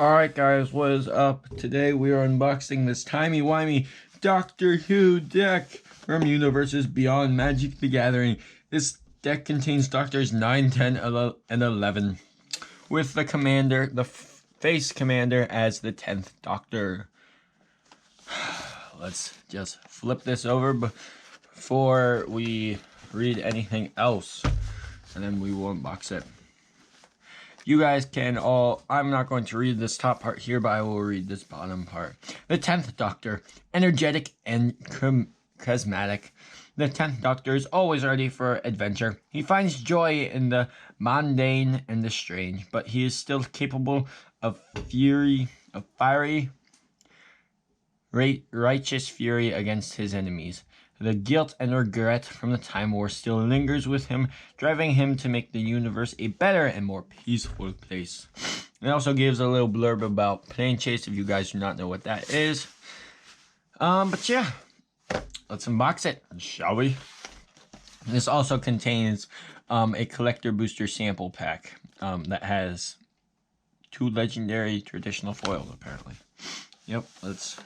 Alright guys, what is up? Today we are unboxing this timey-wimey Doctor Who deck from Universes Beyond Magic the Gathering. This deck contains Doctors 9, 10, and 11, with the commander, the face commander, as the 10th Doctor. Let's just flip this over before we read anything else, and then we will unbox it. You guys can all, I'm not going to read this top part here, but I will read this bottom part. The 10th Doctor, energetic and charismatic. The 10th Doctor is always ready for adventure. He finds joy in the mundane and the strange, but he is still capable of fiery, righteous fury against his enemies. The guilt and regret from the Time War still lingers with him, driving him to make the universe a better and more peaceful place. It also gives a little blurb about Plane Chase if you guys do not know what that is. But yeah, let's unbox it, shall we? This also contains a collector booster sample pack that has 2 legendary traditional foils apparently. Yep,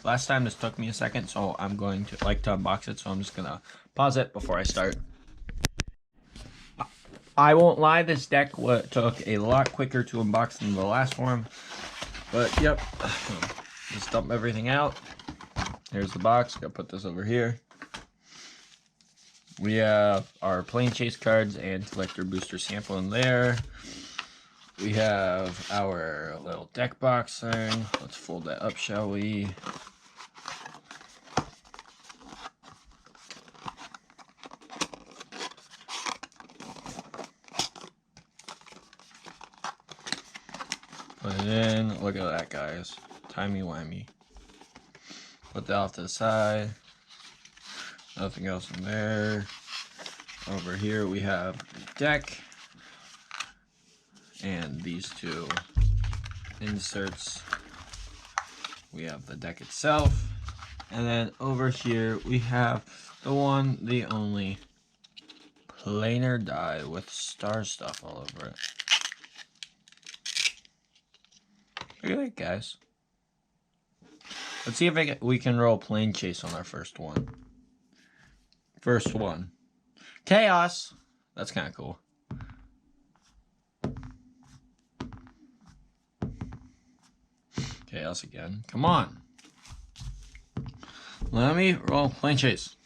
last time this took me a second, so I'm going to like to unbox it, so I'm just gonna pause it before I start. I won't lie, this deck took a lot quicker to unbox than the last one, but yep, just dump everything out. Here's the box, gotta put this over here. We have our Plane Chase cards and collector booster sample in there. We have our little deck box thing. Let's fold that up, shall we? Put it in. Look at that, guys. Timey-wimey. Put that off to the side. Nothing else in there. Over here we have the deck. And these 2 inserts. We have the deck itself. And then over here we have the one, the only planar die with star stuff all over it. Look at that, guys. Let's see if we can roll Plane Chase on our first one. First one. Chaos! That's kind of cool. Chaos again. Come on. Let me roll Plane Chase.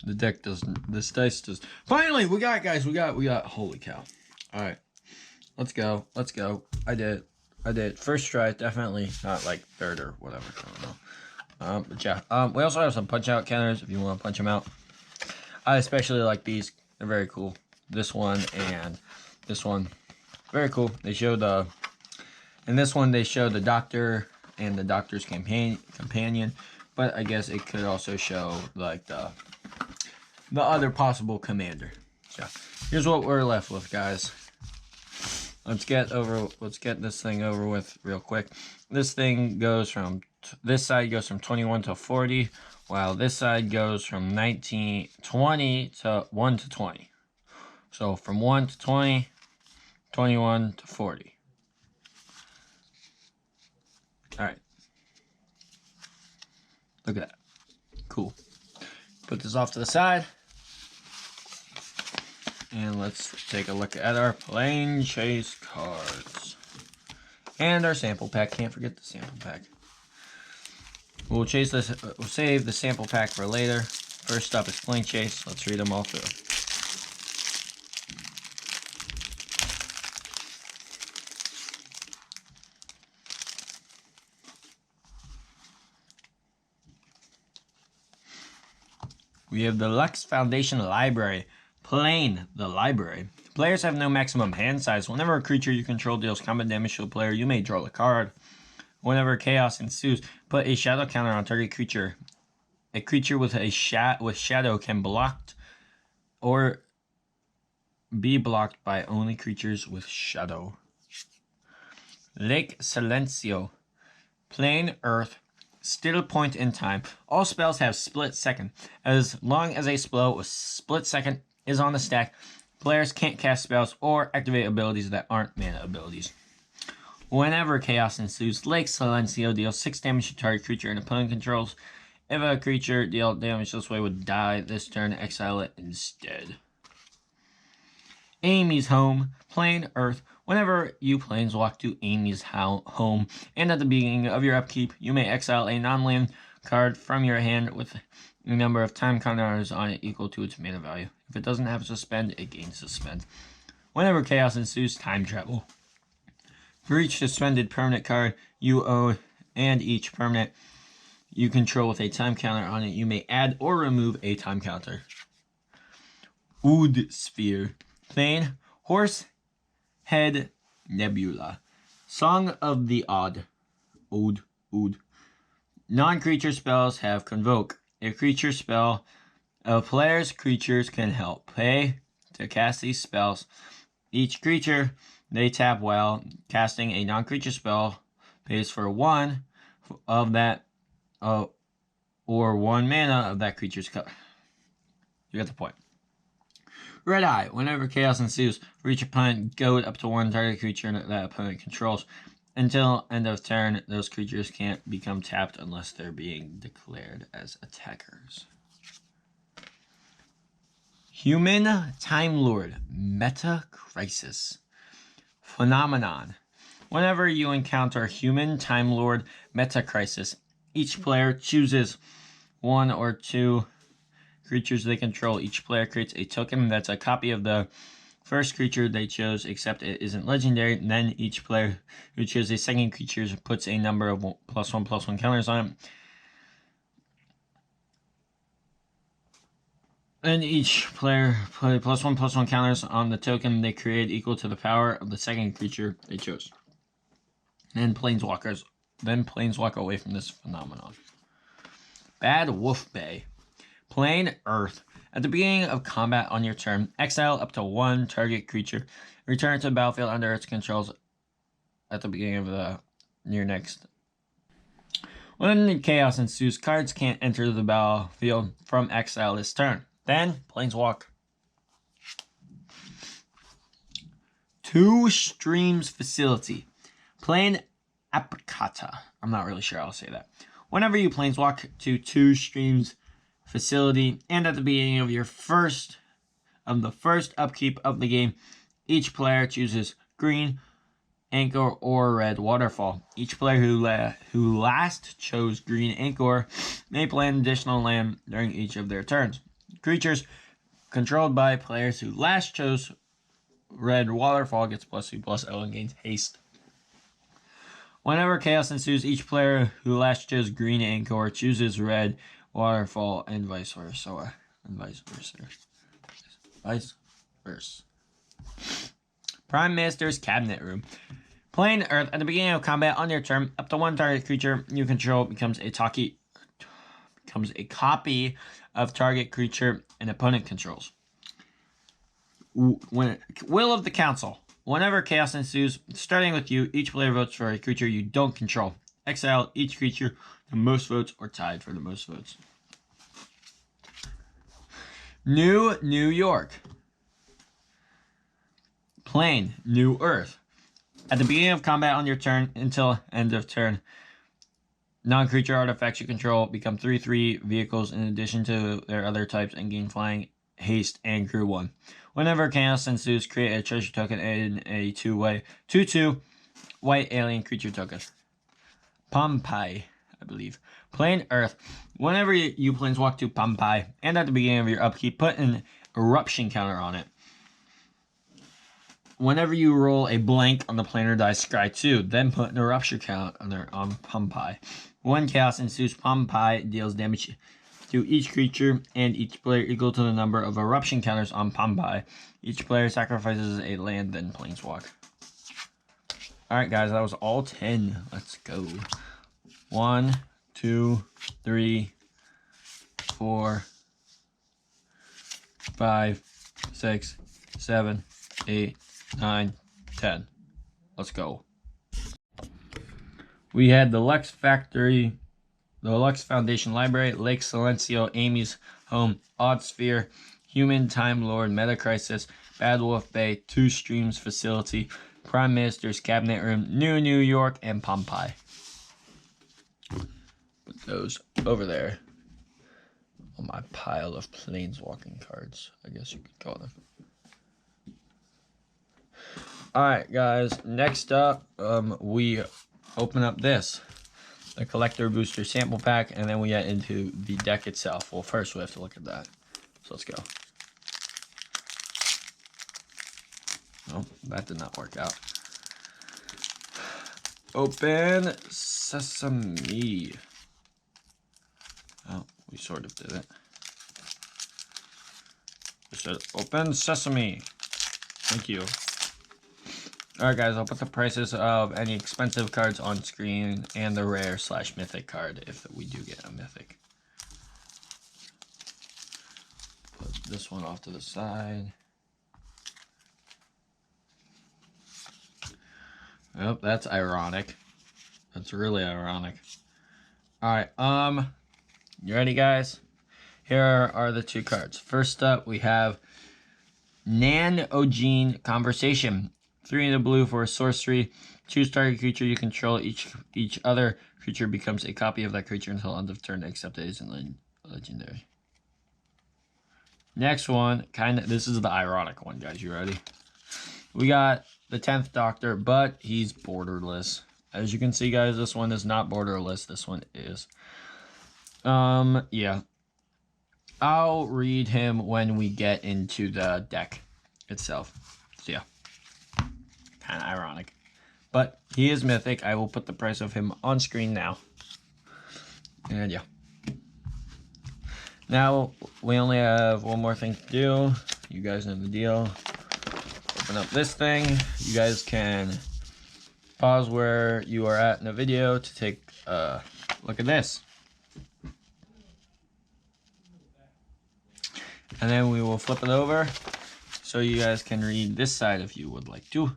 The deck doesn't. This dice does. Finally, we got it, guys. We got. Holy cow. All right. Let's go. Let's go. I did it. First try, definitely not like third or whatever. I don't know. But yeah. We also have some punch out counters if you want to punch them out. I especially like these. They're very cool. This one and this one, very cool. They show in this one they show the Doctor and the Doctor's companion, but I guess it could also show like the other possible commander. So here's what we're left with, guys. Let's get this thing over with real quick. This thing goes from this side goes from 21 to 40, while this side goes from 20 to 1 to 20. So from 1 to 20, 21 to 40. Alright. Look at that. Cool. Put this off to the side. And let's take a look at our Plane Chase cards. And our sample pack. Can't forget the sample pack. We'll save the sample pack for later. First up is Plane Chase. Let's read them all through. We have the Lux Foundation Library. Plane, the library. Players have no maximum hand size. Whenever a creature you control deals combat damage to a player, you may draw a card. Whenever chaos ensues, put a shadow counter on target creature. A creature with shadow can block or be blocked by only creatures with shadow. Lake Silencio. Plane, Earth. Still point in time. All spells have split second. As long as a spell with split second is on the stack, Players can't cast spells or activate abilities that aren't mana abilities. Whenever chaos ensues, Lake Silencio deals 6 damage to target creature and opponent controls. If a creature dealt damage this way would die this turn, exile it instead. Amy's Home, Plane, Earth. Whenever you planeswalk to Amy's home, and at the beginning of your upkeep, you may exile a non-land card from your hand with a number of time counters on it equal to its mana value. If it doesn't have suspend, it gains suspend. Whenever chaos ensues, time travel. For each suspended permanent card you own and each permanent you control with a time counter on it, you may add or remove a time counter. Ood Sphere. Plane, Horse Head Nebula. Song of the Odd. Ood. Non-creature spells have Convoke. A creature spell. A player's creatures can help pay to cast these spells. Each creature they tap while casting a non-creature spell pays for 1 of that or 1 mana of that creature's color. You get the point. Red Eye. Whenever chaos ensues, for each opponent, go up to 1 target creature that opponent controls. Until end of turn, those creatures can't become tapped unless they're being declared as attackers. Human Time Lord. Meta Crisis. Phenomenon. Whenever you encounter Human Time Lord Meta Crisis, each player chooses 1 or 2 creatures they control. Each player creates a token that's a copy of the first creature they chose, except it isn't legendary. Then each player who chooses a second creature puts a number of +1/+1 counters on it. And each player put +1/+1 counters on the token they create equal to the power of the second creature they chose. Then planeswalk away from this phenomenon. Bad Wolf Bay. Plane, Earth. At the beginning of combat on your turn, exile up to 1 target creature. Return it to the battlefield under its controls at the beginning of your next. When chaos ensues, cards can't enter the battlefield from exile this turn. Then, planeswalk. 2 Streams Facility. Plane Apicata. I'm not really sure how to say that. Whenever you planeswalk to 2 Streams Facility, and at the beginning of the first upkeep of the game, each player chooses green, anchor, or red waterfall. Each player who last chose green anchor may play an additional land during each of their turns. Creatures controlled by players who last chose red waterfall gets +2/+0 and gains haste. Whenever chaos ensues, each player who last chose green anchor chooses red waterfall and vice versa. Vice versa. Prime Minister's Cabinet Room. Plane, Earth. At the beginning of combat on your turn, up to 1 target creature you control becomes a copy of target creature an opponent controls. Will of the Council. Whenever chaos ensues, starting with you, each player votes for a creature you don't control. Exile each creature the most votes or tied for the most votes. New York. Plane, New Earth. At the beginning of combat on your turn until end of turn, non-creature artifacts you control become 3/3 vehicles in addition to their other types and gain flying, haste, and crew 1. Whenever chaos ensues, create a treasure token in a 2/2 white alien creature token. Pompeii, I believe. Plane, Earth. Whenever you planeswalk to Pompeii, and at the beginning of your upkeep, put an eruption counter on it. Whenever you roll a blank on the planar die scry 2, then put an eruption counter on Pompeii. When chaos ensues, Pompeii deals damage to each creature and each player equal to the number of eruption counters on Pompeii. Each player sacrifices a land, then planeswalk. Alright guys, that was all 10. Let's go. 1, 2, 3, 4, 5, 6, 7, 8, 9, 10. Let's go. We had the Lux Factory, the Lux Foundation Library, Lake Silencio, Amy's Home, Odd Sphere, Human Time Lord, Meta Crisis, Bad Wolf Bay, Two Streams Facility, Prime Minister's Cabinet Room, New York, and Pompeii. Put those over there on my pile of planeswalking cards, I guess you could call them. Alright guys, next up, we open up this, the Collector Booster Sample Pack, and then we get into the deck itself. Well, first we have to look at that. So let's go. Oh, that did not work out. Open Sesame. Oh, we sort of did it. We said open Sesame. Thank you. Alright guys, I'll put the prices of any expensive cards on screen and the rare / mythic card if we do get a mythic. Put this one off to the side. Oh, that's ironic. That's really ironic. Alright, you ready guys? Here are the two cards. First up, we have Nan-Ogene Conversation. 3 in the blue for a sorcery. Choose target creature you control. Each other creature becomes a copy of that creature until end of turn, except it isn't legendary. Next one, this is the ironic one, guys. You ready? We got the 10th Doctor, but he's borderless. As you can see, guys, this one is not borderless. This one is. Yeah. I'll read him when we get into the deck itself. So, yeah. Kind of ironic. But he is mythic. I will put the price of him on screen now. And, yeah. Now, we only have one more thing to do. You guys know the deal. Open up this thing. You guys can pause where you are at in the video to take a look at this. And then we will flip it over so you guys can read this side if you would like to.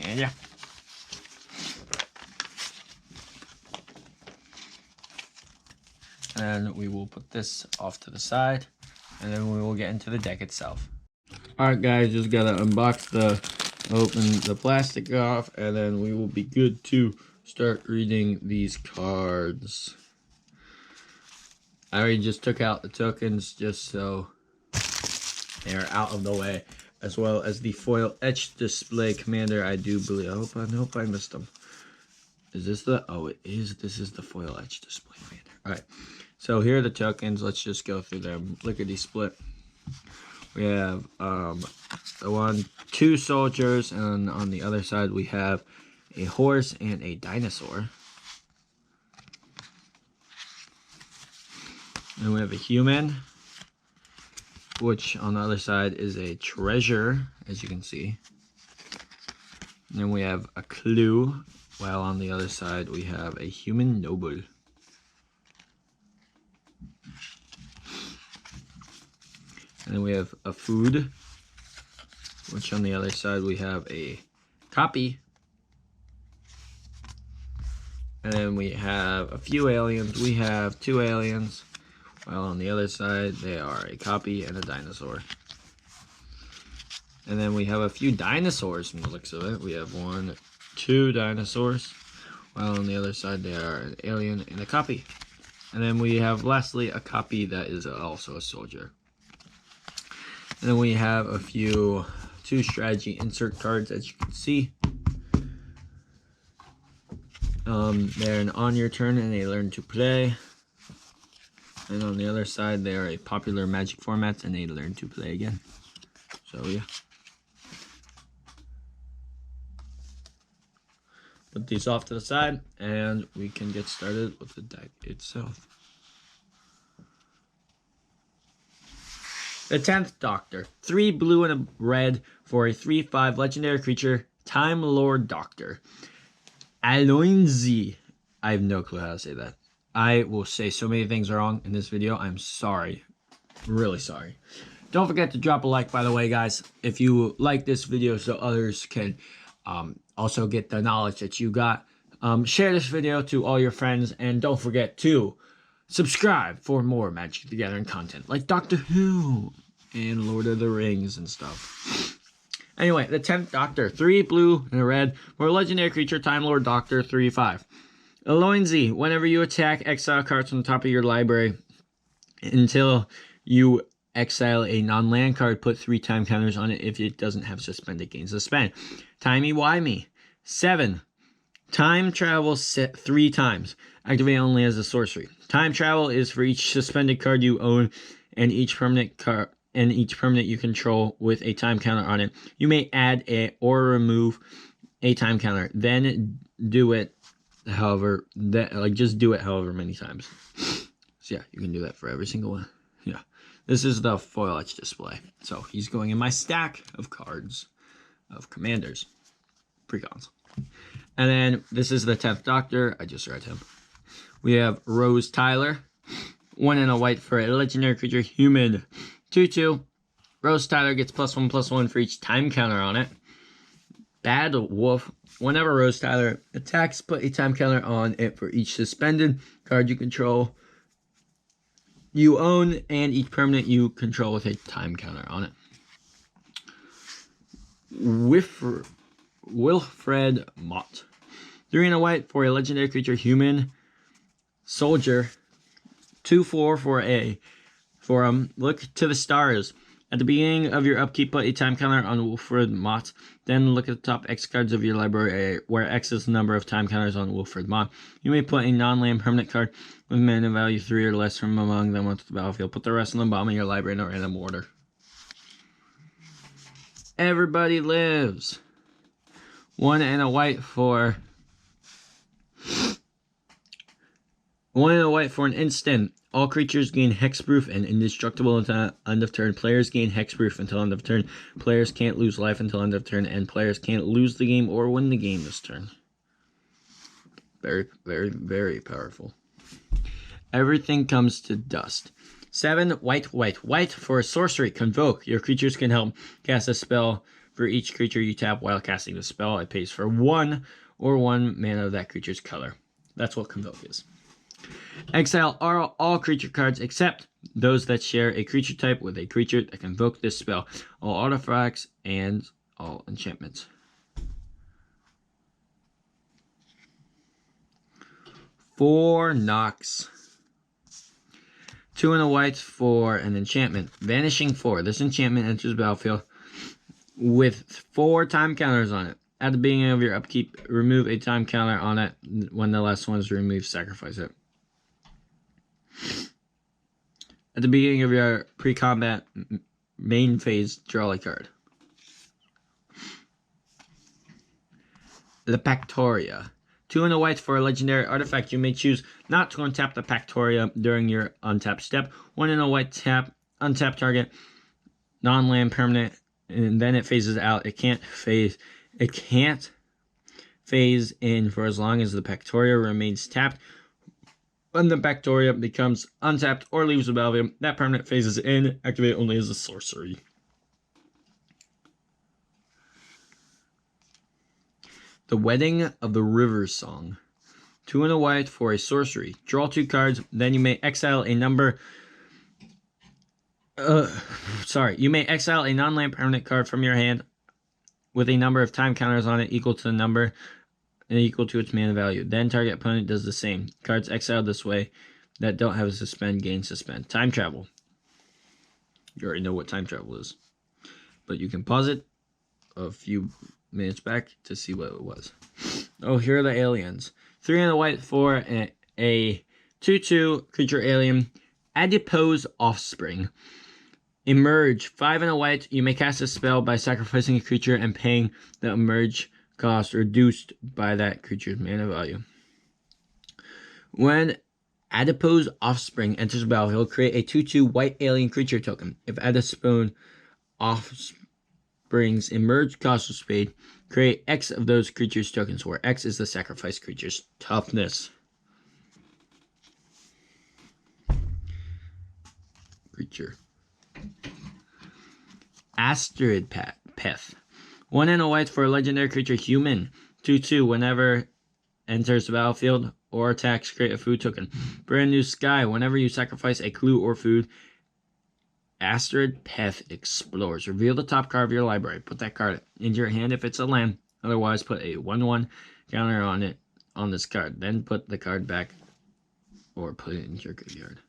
And yeah. And we will put this off to the side, and then we will get into the deck itself. Alright guys, just gotta open the plastic off, and then we will be good to start reading these cards. I already just took out the tokens just so they are out of the way, as well as the foil etched display commander. I do believe, I hope I missed them. Is this the, oh it is, this is the foil etched display commander. Alright, so here are the tokens. Let's just go through them. Lickety split. We have two soldiers, and on the other side we have a horse and a dinosaur. And we have a human, which on the other side is a treasure, as you can see. And then we have a clue, while on the other side we have a human noble. And then we have a food, which on the other side we have a copy. And then we have a few aliens. We have 2 aliens, while on the other side they are a copy and a dinosaur. And then we have a few dinosaurs from the looks of it. We have 2 dinosaurs, while on the other side they are an alien and a copy. And then we have lastly a copy that is also a soldier. And then we have a few 2 strategy insert cards, as you can see. They're an on your turn and they learn to play. And on the other side, they are a popular Magic formats and they learn to play again. So yeah. Put these off to the side and we can get started with the deck itself. The 10th Doctor. 3 blue and a red for a 3/5 legendary creature, Time Lord Doctor. Aloinzi. I have no clue how to say that. I will say so many things wrong in this video. I'm sorry. Really sorry. Don't forget to drop a like, by the way, guys, if you like this video so others can also get the knowledge that you got. Share this video to all your friends, and don't forget to Subscribe for more Magic the Gathering content, like Doctor Who and Lord of the Rings and stuff. Anyway, the 10th Doctor, 3 blue and a red, for a legendary creature, Time Lord Doctor, 3/5. Aloinzi, whenever you attack, exile cards from the top of your library until you exile a non-land card, put 3 time counters on it if it doesn't have suspended, gain suspend. Timey Whimey, 7. Time travel set 3 times. Activate only as a sorcery. Time travel is for each suspended card you own and each permanent you control with a time counter on it. You may add or remove a time counter. Then do it just do it however many times. So yeah, you can do that for every single one. Yeah. This is the foil etch display. So he's going in my stack of cards of commanders. Precons. And then this is the 10th Doctor. I just read him. We have Rose Tyler. 1 and a white for a legendary creature, human. 2/2. Rose Tyler gets +1/+1 for each time counter on it. Bad Wolf. Whenever Rose Tyler attacks, put a time counter on it for each suspended card you control, you own, and each permanent you control with a time counter on it. Wilfred Mott. 3 and a white for a legendary creature, human. Soldier. 2/4 for look to the stars. At the beginning of your upkeep, put a time counter on Wilfred Mott. Then look at the top X cards of your library, where X is the number of time counters on Wilfred Mott. You may put a non-land permanent card with mana value 3 or less from among them onto the battlefield. Put the rest on the bottom of your library in a random order. Everybody Lives. 1 and a white for... 1 and a white for an instant. All creatures gain hexproof and indestructible until end of turn. Players gain hexproof until end of turn. Players can't lose life until end of turn. And players can't lose the game or win the game this turn. Very, very, very powerful. Everything comes to dust. 7 white for a sorcery. Convoke. Your creatures can help cast a spell for each creature you tap while casting the spell. It pays for 1 or 1 mana of that creature's color. That's what Convoke is. Exile all creature cards except those that share a creature type with a creature that can invoke this spell. All artifacts and all enchantments. 4 Nox. 2 and a white for an enchantment. Vanishing 4. This enchantment enters the battlefield with 4 time counters on it. At the beginning of your upkeep, remove a time counter on it. When the last one is removed, sacrifice it. At the beginning of your pre-combat main phase, draw a card. The Pactoria. 2 and a white for a legendary artifact. You may choose not to untap the Pactoria during your untap step. 1 and a white tap, untap target, non-land permanent, and then it phases out. It can't phase in for as long as the Pactoria remains tapped. When the Pactoria becomes untapped or leaves the battlefield, that permanent phases in. Activate only as a sorcery. The Wedding of the River Song. 2 and a white for a sorcery. Draw 2 cards, then you may exile a number... You may exile a non-land permanent card from your hand with a number of time counters on it equal to the number and equal to its mana value. Then target opponent does the same. Cards exiled this way that don't have a suspend gain suspend. Time travel. You already know what time travel is. But you can pause it a few minutes back to see what it was. Oh, here are the aliens. 3 and a white for a 2/2 creature alien. Adipose Offspring. Emerge. 5 and a white. You may cast a spell by sacrificing a creature and paying the emerge cost reduced by that creature's mana value. When Adipose Offspring enters the battlefield, create a 2/2 white alien creature token. If Adipose Offspring's emerge cost was paid, create X of those creatures' tokens, where X is the sacrifice creature's toughness. Creature. Astrid Peth. 1 and a white for a legendary creature, human. 2/2. Whenever enters the battlefield, or attacks, create a food token. Brand new sky. Whenever you sacrifice a clue or food, Asteroid Path explores. Reveal the top card of your library. Put that card into your hand if it's a land. Otherwise, put a 1/1 counter on it on this card. Then put the card back or put it into your graveyard.